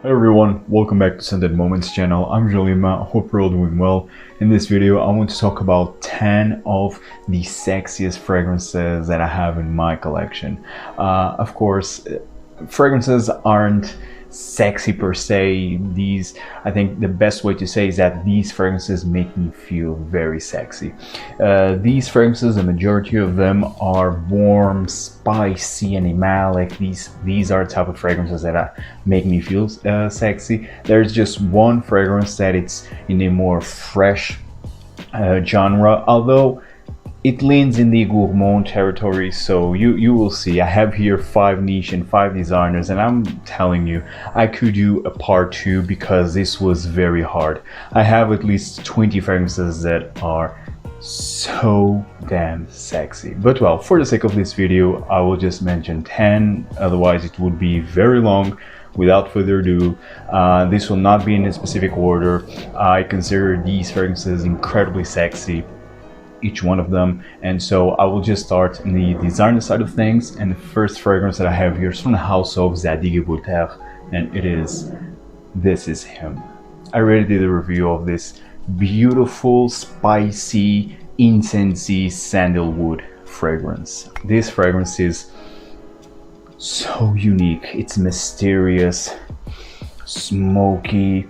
Hey everyone, welcome back to Scented Moments channel. I'm Julima, hope you're all doing well. In this video I want to talk about 10 of the sexiest fragrances that I have in my collection. Of course, fragrances aren't sexy per se. I think the best way to say is that these fragrances make me feel very sexy. These fragrances, the majority of them are warm, spicy, animalic. These are the type of fragrances that make me feel sexy. There's just one fragrance that it's in a more fresh genre, although it leans in the gourmand territory, so you will see. I have here 5 niche and 5 designers, and I'm telling you, I could do a part 2 because this was very hard. I have at least 20 fragrances that are so damn sexy. But well, for the sake of this video, I will just mention 10, otherwise it would be very long. Without further ado, this will not be in a specific order. I consider these fragrances incredibly sexy, each one of them, and so I will just start in the designer side of things. And the first fragrance that I have here is from the house of Zadig and Voltaire, and this is him. I already did a review of this beautiful, spicy, incensey sandalwood fragrance. This fragrance is so unique. It's mysterious, smoky,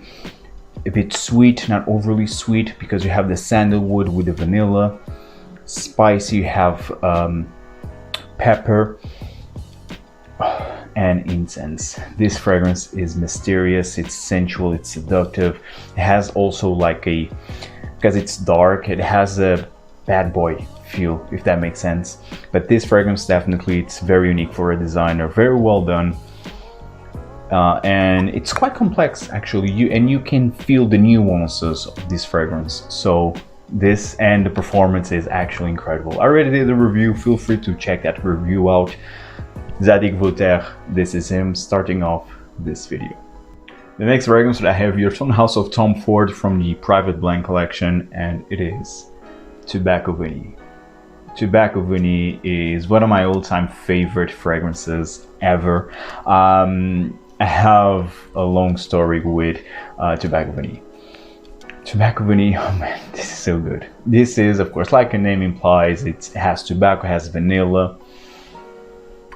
a bit sweet, not overly sweet, because you have the sandalwood with the vanilla. Spicy, you have pepper and incense. This fragrance is mysterious, it's sensual, it's seductive. It has also because it's dark, it has a bad boy feel, if that makes sense. But this fragrance, definitely, it's very unique for a designer, very well done. And it's quite complex actually, you can feel the nuances of this fragrance. So this and the performance is actually incredible. I already did a review, feel free to check that review out. Zadig Voltaire, this is him starting off this video. The next fragrance that I have here is from the house of Tom Ford from the Private Blend collection, and it is Tobacco Vanille. Tobacco Vanille is one of my all-time favorite fragrances ever. I have a long story with Tobacco Vanille. Tobacco Vanille, oh man, this is so good. This is, of course, like the name implies, it has tobacco, it has vanilla.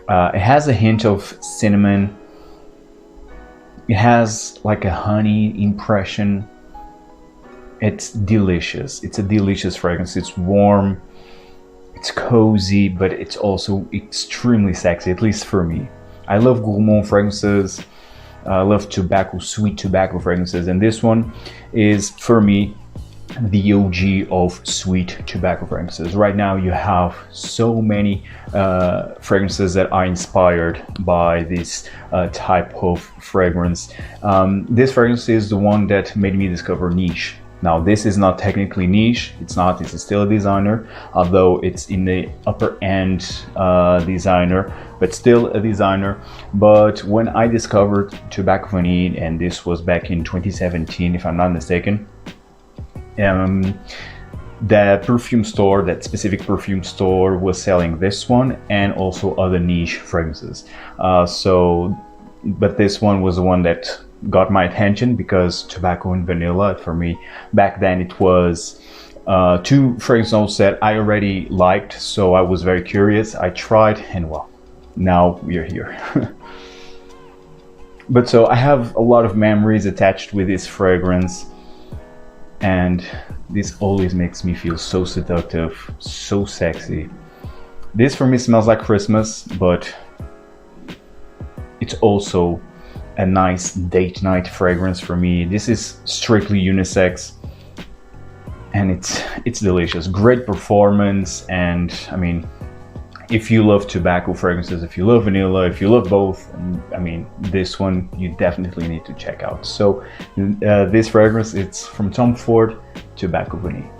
It has a hint of cinnamon. It has like a honey impression. It's delicious. It's a delicious fragrance. It's warm, it's cozy, but it's also extremely sexy, at least for me. I love gourmand fragrances. I love sweet tobacco fragrances, and this one is, for me, the OG of sweet tobacco fragrances. Right now you have so many fragrances that are inspired by this type of fragrance. This fragrance is the one that made me discover niche. Now this is not technically niche, it's still a designer, although it's in the upper end designer, but still a designer. But when I discovered Tobacco Vanille, and this was back in 2017 if I'm not mistaken, that specific perfume store was selling this one and also other niche fragrances. But this one was the one that got my attention, because tobacco and vanilla, for me back then, it was 2 fragrance notes that I already liked, so I was very curious. I tried, and well, now we're here. But so I have a lot of memories attached with this fragrance, and this always makes me feel so seductive, so sexy. This for me smells like Christmas, but it's also a nice date night fragrance for me. This is strictly unisex, and it's delicious. Great performance, and I mean, if you love tobacco fragrances, if you love vanilla, if you love both, I mean, this one you definitely need to check out. So this fragrance, it's from Tom Ford, Tobacco Vanille.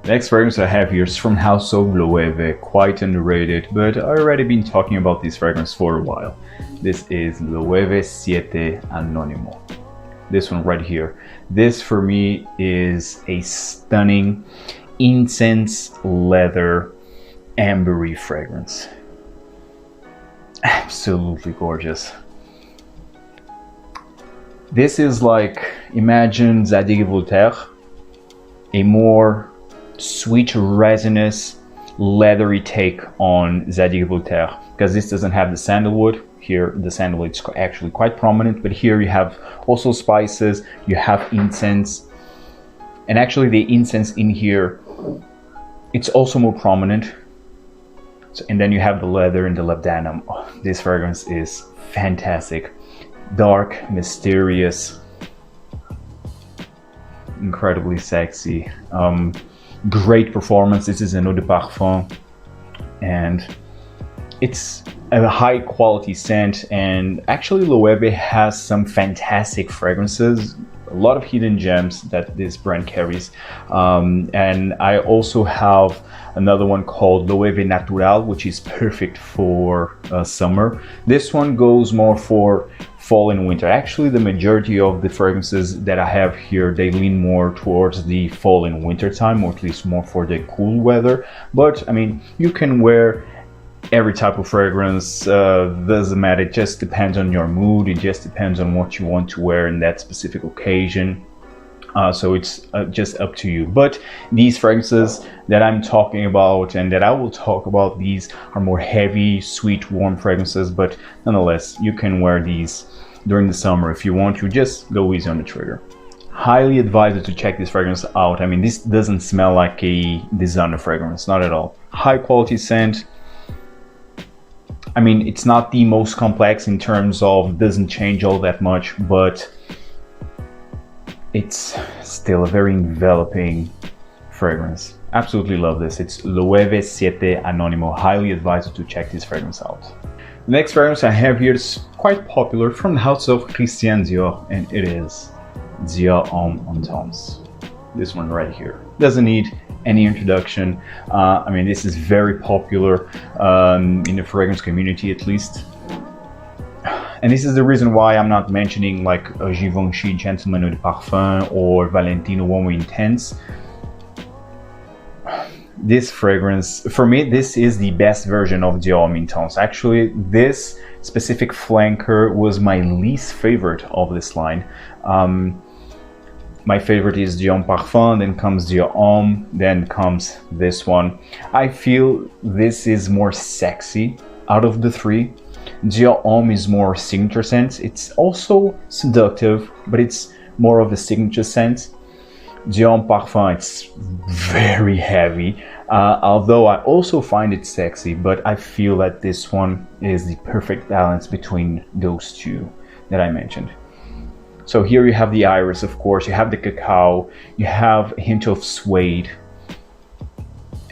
The next fragrance I have here is from House of Loewe, quite underrated, but I've already been talking about this fragrance for a while. This is Loewe 7 Anonimo. This one right here. This for me is a stunning incense leather ambery fragrance. Absolutely gorgeous. This is like, imagine Zadig and Voltaire, a more sweet, resinous, leathery take on Zadig and Voltaire, because this doesn't have the sandalwood. Here the sandalwood is actually quite prominent, but here you have also spices, you have incense, and actually the incense in here, it's also more prominent. So, and then you have the leather and the labdanum. Oh, this fragrance is fantastic. Dark, mysterious, incredibly sexy. Great performance. This is an eau de parfum, and it's a high quality scent. And actually Loewe has some fantastic fragrances, a lot of hidden gems that this brand carries. And I also have another one called Loewe Natural, which is perfect for summer. This one goes more for fall and winter. Actually, the majority of the fragrances that I have here, they lean more towards the fall and winter time, or at least more for the cool weather. But I mean, you can wear every type of fragrance, doesn't matter. It just depends on your mood. It just depends on what you want to wear in that specific occasion. So it's just up to you. But these fragrances that I'm talking about and that I will talk about, these are more heavy, sweet, warm fragrances. But nonetheless, you can wear these during the summer if you want to. Just go easy on the trigger. Highly advised to check this fragrance out. I mean, this doesn't smell like a designer fragrance, not at all. High quality scent. I mean, it's not the most complex in terms of doesn't change all that much, but it's still a very enveloping fragrance. Absolutely love this. It's Loewe 7 Anonimo. Highly advised to check this fragrance out. The next fragrance I have here is quite popular from the house of Christian Dior, and it is Dior Homme Intense. This one right here. Doesn't need any introduction. I mean, this is very popular in the fragrance community, at least. And this is the reason why I'm not mentioning like a Givenchy Gentleman Eau de Parfum or Valentino Homme Intense. This fragrance, for me, this is the best version of Dior Homme Intense. Actually, this specific flanker was my least favorite of this line. My favorite is Dior Homme Parfum, then comes Dior Homme, then comes this one. I feel this is more sexy out of the three. Dior Homme is more signature scent. It's also seductive, but it's more of a signature scent. Dior Homme Parfum, it's very heavy, although I also find it sexy, but I feel that this one is the perfect balance between those two that I mentioned. So here you have the iris, of course, you have the cacao, you have a hint of suede,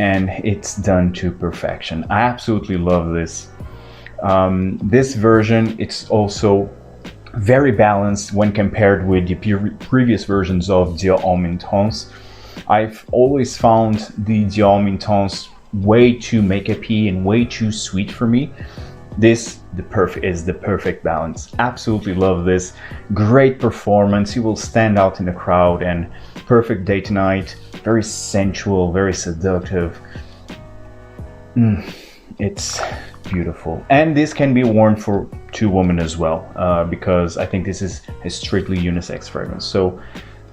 and it's done to perfection. I absolutely love this. This version, it's also very balanced when compared with the previous versions of Dior Homme Intense. I've always found the Dior Homme Intense way too makeup-y and way too sweet for me. This is the perfect balance. Absolutely love this. Great performance. You will stand out in the crowd, and perfect day to night. Very sensual, very seductive. It's beautiful. And this can be worn for two women as well, because I think this is a strictly unisex fragrance. So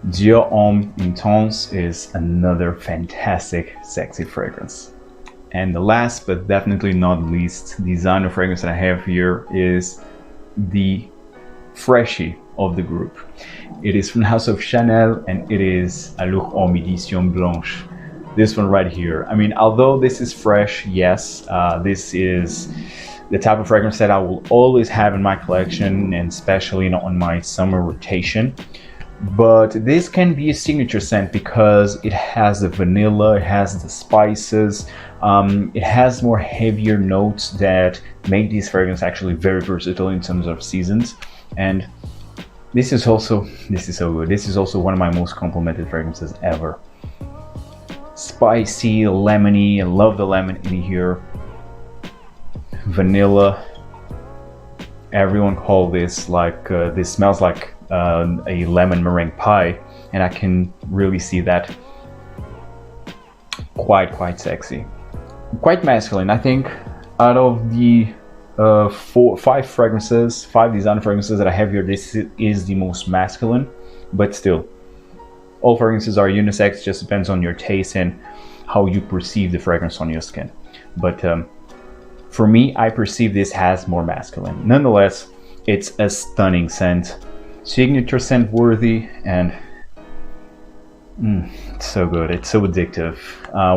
Dior Homme Intense is another fantastic, sexy fragrance. And the last but definitely not least designer fragrance that I have here is the freshie of the group. It is from the house of Chanel, and it is Allure Homme Edition Blanche. This one right here. I mean, although this is fresh, yes, this is the type of fragrance that I will always have in my collection, and especially on my summer rotation. But this can be a signature scent because it has the vanilla, it has the spices, it has more heavier notes that make this fragrance actually very versatile in terms of seasons. And this is so good. This is also one of my most complimented fragrances ever. Spicy, lemony, I love the lemon in here. Vanilla. Everyone call this like, this smells like a lemon meringue pie, and I can really see that. Quite sexy, quite masculine. I think out of the five fragrances, five designer fragrances that I have here. This is the most masculine, but still, all fragrances are unisex. Just depends on your taste and how you perceive the fragrance on your skin. But for me, I perceive this as more masculine. Nonetheless, it's a stunning scent, signature scent worthy, and it's so good. It's so addictive.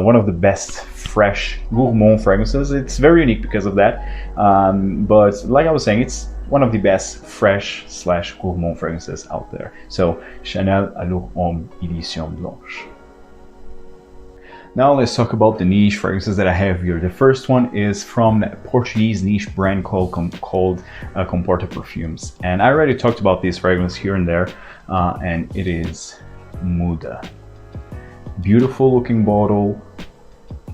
One of the best fresh gourmand fragrances. It's very unique because of that. But like I was saying, it's one of the best fresh / gourmand fragrances out there. So Chanel Allure Homme Edition Blanche. Now let's talk about the niche fragrances that I have here. The first one is from a Portuguese niche brand called Comporta Perfumes. And I already talked about this fragrance here and there, and it is Muda. Beautiful looking bottle.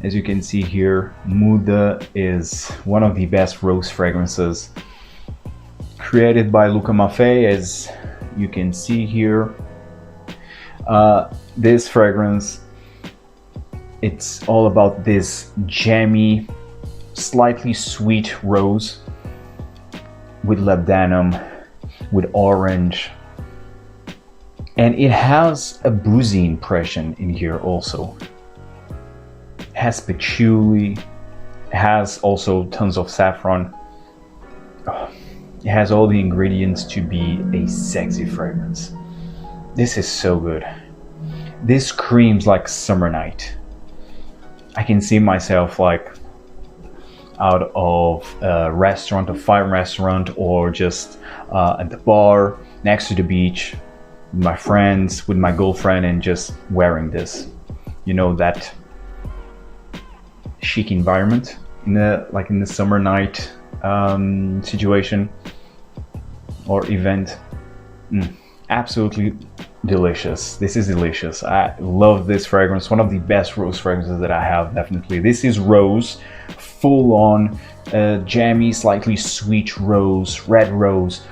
As you can see here, Muda is one of the best rose fragrances created by Luca Maffei, as you can see here. This fragrance, it's all about this jammy, slightly sweet rose with labdanum, with orange, and it has a boozy impression in here also. It has patchouli, it has also tons of saffron. It has all the ingredients to be a sexy fragrance. This is so good. This screams like summer night. I can see myself like out of a restaurant, a fine restaurant, or just at the bar next to the beach with my friends, with my girlfriend, and just wearing this. You know, that chic environment in the summer night situation or event. Absolutely delicious. This is delicious. I love this fragrance. One of the best rose fragrances that I have, definitely. This is rose, full on jammy, slightly sweet rose, red rose,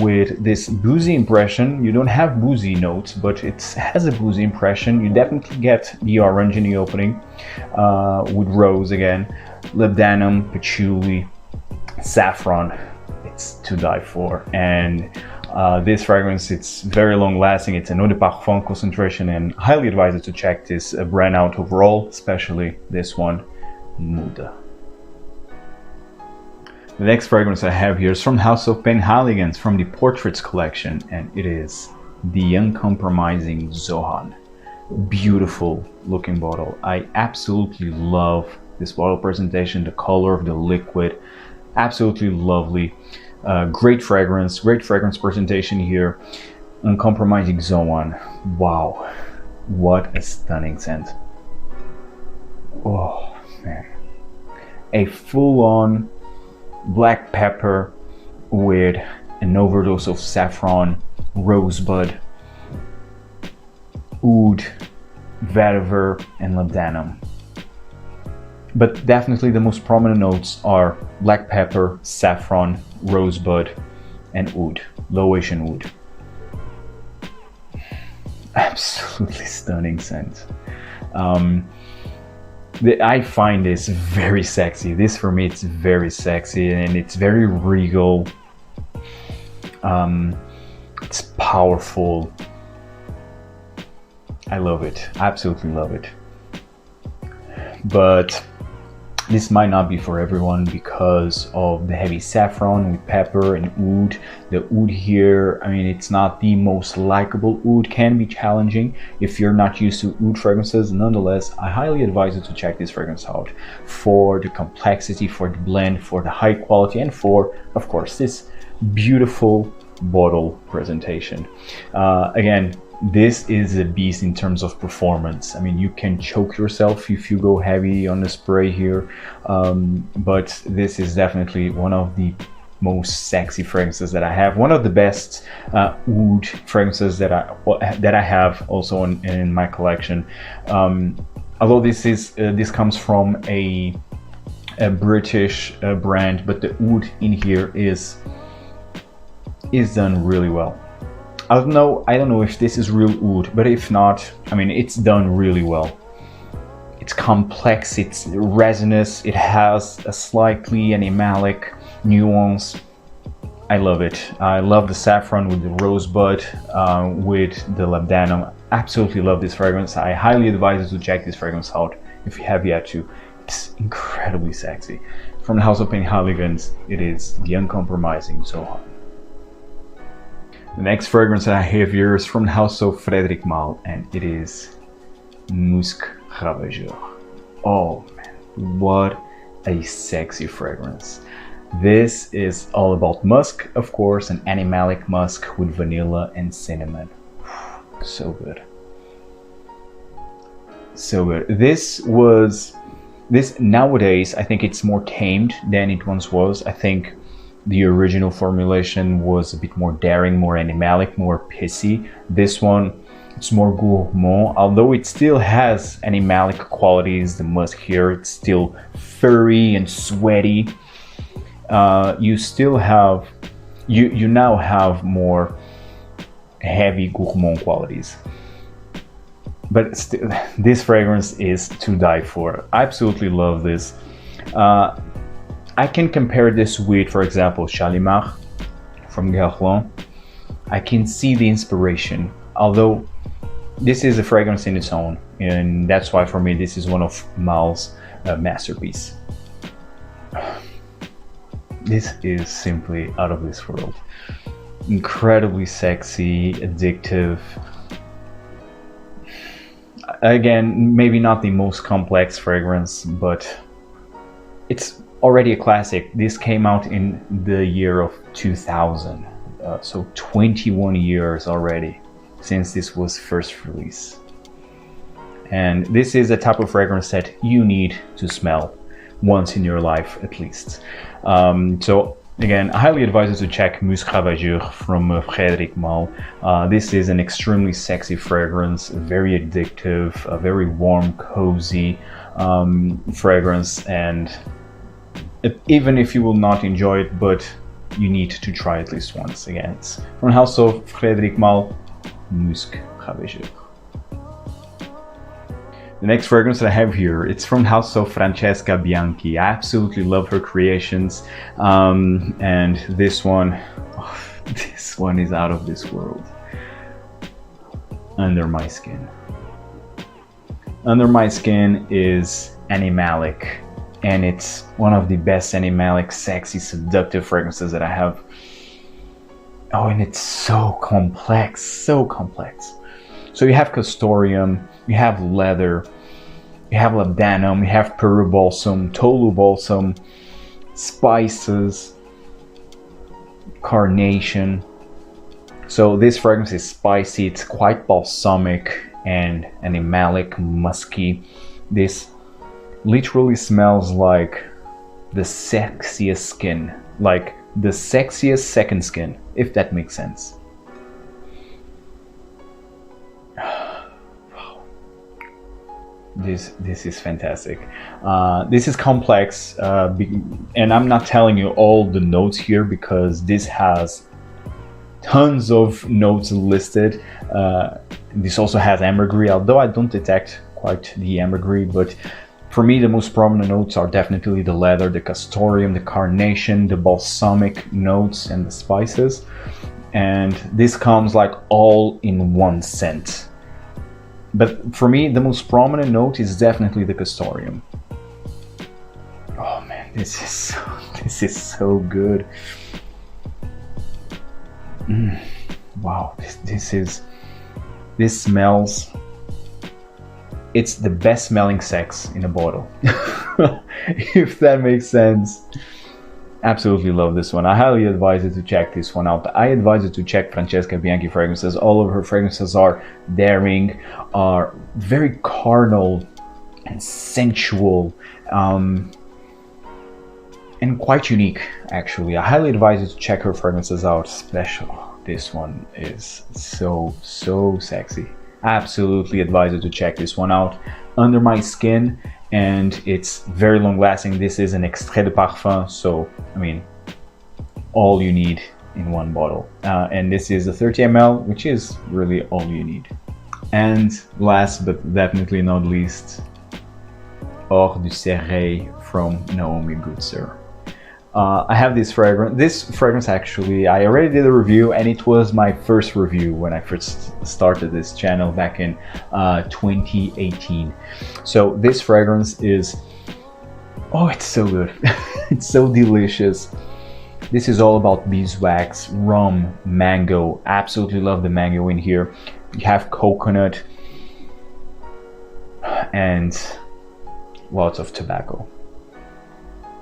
with this boozy impression. You don't have boozy notes, but it has a boozy impression. You definitely get the orange in the opening, with rose again, labdanum, patchouli, saffron. It's to die for. And this fragrance, it's very long lasting. It's an eau de parfum concentration, and highly advise you to check this brand out overall, especially this one, Muda. The next fragrance I have here is from House of PENHALIGON'S, from the Portraits collection, and it is the Uncompromising Sohan. Beautiful looking bottle. I absolutely love this bottle presentation, the color of the liquid, absolutely lovely. Great fragrance presentation here. Uncompromising Sohan. Wow, what a stunning scent. Oh man, a full-on black pepper with an overdose of saffron, rosebud, oud, vetiver, and labdanum. But definitely the most prominent notes are black pepper, saffron, rosebud, and oud, Loewe oud. Absolutely stunning scent. I find this very sexy. This for me, it's very sexy, and it's very regal. It's powerful. I love it. Absolutely love it. But this might not be for everyone because of the heavy saffron with pepper and oud. The oud here, I mean, it's not the most likable oud, can be challenging if you're not used to oud fragrances. Nonetheless, I highly advise you to check this fragrance out for the complexity, for the blend, for the high quality, and for, of course, this beautiful bottle presentation. Again, this is a beast in terms of performance. I mean, you can choke yourself if you go heavy on the spray here, but this is definitely one of the most sexy fragrances that I have. One of the best oud fragrances that I have also in my collection. Although this comes from a British brand, but the oud in here is done really well. I don't know if this is real oud, but if not, I mean, it's done really well. It's complex, it's resinous, it has a slightly animalic nuance. I love it. I love the saffron with the rosebud, with the labdanum. Absolutely love this fragrance. I highly advise you to check this fragrance out if you have yet to. It's incredibly sexy. From the house of PENHALIGON'S, it is the Uncompromising Sohan. The next fragrance that I have here is from the house of Frederic Malle, and it is Musc Ravageur. Oh man, what a sexy fragrance. This is all about musk, of course, an animalic musk with vanilla and cinnamon. So good. So good. This nowadays, I think it's more tamed than it once was. I think the original formulation was a bit more daring, more animalic, more pissy. This one, it's more gourmand, although it still has animalic qualities. The musk here, it's still furry and sweaty. You still have, you now have more heavy gourmand qualities. But still, this fragrance is to die for. I absolutely love this. I can compare this with, for example, Shalimar from Guerlain. I can see the inspiration, although this is a fragrance in its own, and that's why for me this is one of Malle's masterpieces. This is simply out of this world. Incredibly sexy, addictive. Again, maybe not the most complex fragrance, but it's already a classic. This came out in the year of 2000, so 21 years already since this was first released. And this is a type of fragrance that you need to smell once in your life at least. So again, I highly advise you to check Musc Ravageur from Frederic Malle. This is an extremely sexy fragrance, very addictive, a very warm, cozy fragrance, and even if you will not enjoy it, but you need to try at least once. Again, it's from the house of Frederic Malle, Musc Ravageur. The next fragrance that I have here, it's from the house of Francesca Bianchi. I absolutely love her creations, and this one is out of this world. Under My Skin. Under My Skin is animalic, and it's one of the best animalic, sexy, seductive fragrances that I have. Oh, and it's so complex, so complex. So you have castoreum, you have leather, you have labdanum, you have Peru balsam, Tolu balsam, spices, carnation. So this fragrance is spicy, it's quite balsamic and animalic, musky. This literally smells like the sexiest skin, like the sexiest second skin, if that makes sense. This is fantastic. This is complex, and I'm not telling you all the notes here because this has tons of notes listed. This also has ambergris, although I don't detect quite the ambergris, but for me the most prominent notes are definitely the leather, the castoreum, the carnation, the balsamic notes, and the spices. And this comes like all in one scent. But for me, the most prominent note is definitely the castoreum. Oh man, this is so good. Wow, this smells. It's the best smelling sex in a bottle, if that makes sense. Absolutely love this one. I highly advise you to check this one out. I advise you to check Francesca Bianchi fragrances. All of her fragrances are daring, are very carnal and sensual, and quite unique actually. I highly advise you to check her fragrances out, especially this one is so sexy. Absolutely advise you to check this one out. Under My Skin, and it's very long lasting. This is an extrait de parfum, so I mean all you need in one bottle, and this is a 30 ml, which is really all you need. And last but definitely not least, Hors du Sérail from Naomi Goodsir. I have this fragrance. This fragrance actually, I already did a review, and it was my first review when I first started this channel back in 2018. So this fragrance is, oh, it's so good. It's so delicious. This is all about beeswax, rum, mango. Absolutely love the mango in here. You have coconut and lots of tobacco.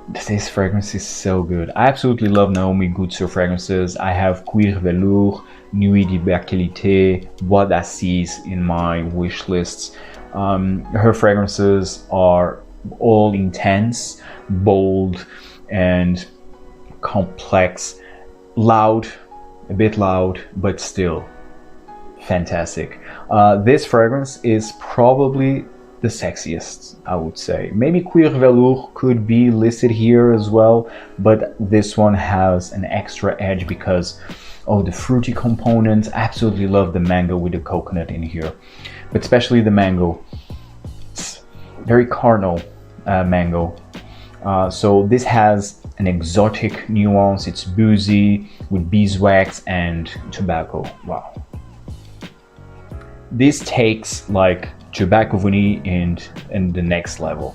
This fragrance is so good. I absolutely love Naomi Goodsir fragrances. I have Cuir Velours, Nuit de Qualité, Bois d'Assis in my wish lists. Her fragrances are all intense, bold, and complex, loud, a bit loud, but still fantastic. This fragrance is probably the sexiest, I would say. Maybe Cuir Velours could be listed here as well, but this one has an extra edge because of the fruity components. I absolutely love the mango with the coconut in here, but especially the mango. It's very carnal mango. So this has an exotic nuance. It's boozy with beeswax and tobacco. Wow. This takes like tobacco vanille and the next level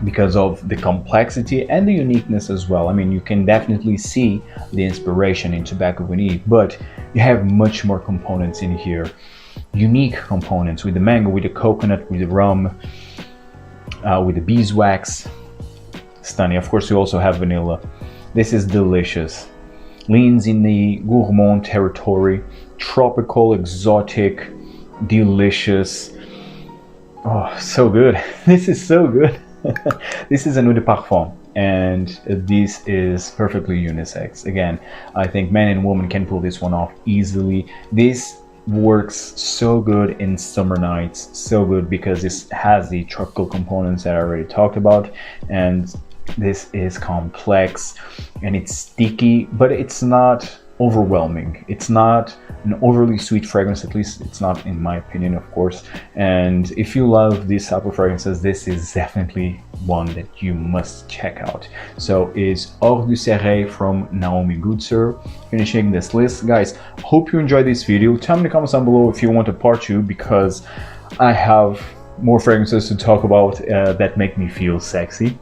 because of the complexity and the uniqueness as well. I mean, you can definitely see the inspiration in tobacco vanille, but you have much more components in here. Unique components with the mango, with the coconut, with the rum, with the beeswax. Stunning. Of course, you also have vanilla. This is delicious. Leans in the gourmand territory, tropical, exotic, delicious. Oh, so good. This is so good. This is an eau de parfum, and this is perfectly unisex. Again, I think men and women can pull this one off easily. This works so good in summer nights, so good because this has the tropical components that I already talked about, and this is complex and it's sticky, but it's not overwhelming. It's not an overly sweet fragrance, at least it's not in my opinion, of course. And if you love these type of fragrances, this is definitely one that you must check out. So is Hors du Sérail from Naomi Goodsir, finishing this list. Guys, hope you enjoyed this video. Tell me in the comments down below if you want a part 2, because I have more fragrances to talk about that make me feel sexy.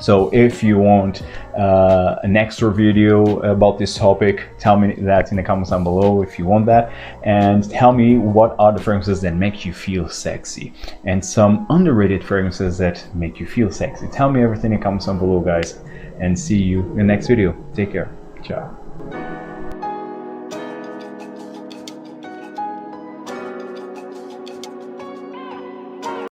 So if you want an extra video about this topic, tell me that in the comments down below if you want that, and tell me what are the fragrances that make you feel sexy and some underrated fragrances that make you feel sexy. Tell me everything in the comments down below, guys, and see you in the next video. Take care. Ciao.